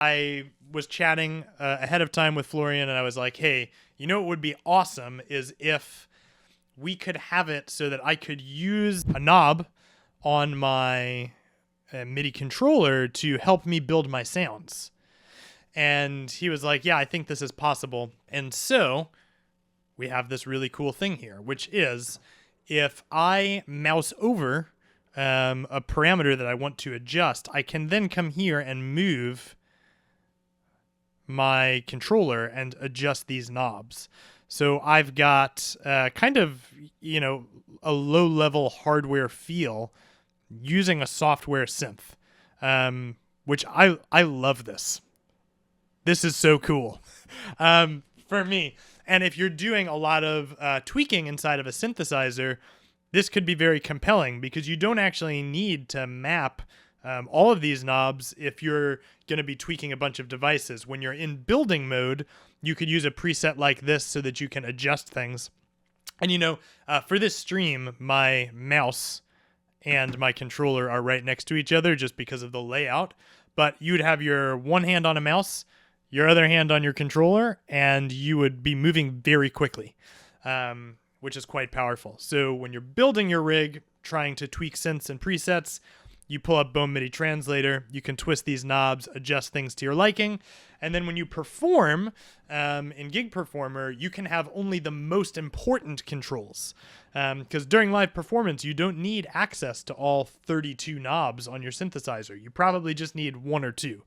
I was chatting ahead of time with Florian, and I was like, hey, you know what would be awesome is if we could have it so that I could use a knob on my MIDI controller to help me build my sounds. And he was like, yeah, I think this is possible. And so we have this really cool thing here, which is if I mouse over a parameter that I want to adjust, I can then come here and move my controller and adjust these knobs. So I've got kind of, a low-level hardware feel using a software synth, which I love this. This is so cool for me. And if you're doing a lot of tweaking inside of a synthesizer, this could be very compelling because you don't actually need to map all of these knobs if you're going to be tweaking a bunch of devices. When you're in building mode, you could use a preset like this so that you can adjust things. And for this stream, my mouse and my controller are right next to each other just because of the layout. But you'd have your one hand on a mouse, your other hand on your controller, and you would be moving very quickly, which is quite powerful. So when you're building your rig, trying to tweak synths and presets, you pull up Bome MIDI Translator, you can twist these knobs, adjust things to your liking, and then when you perform in Gig Performer, you can have only the most important controls. Because during live performance, you don't need access to all 32 knobs on your synthesizer. You probably just need one or two.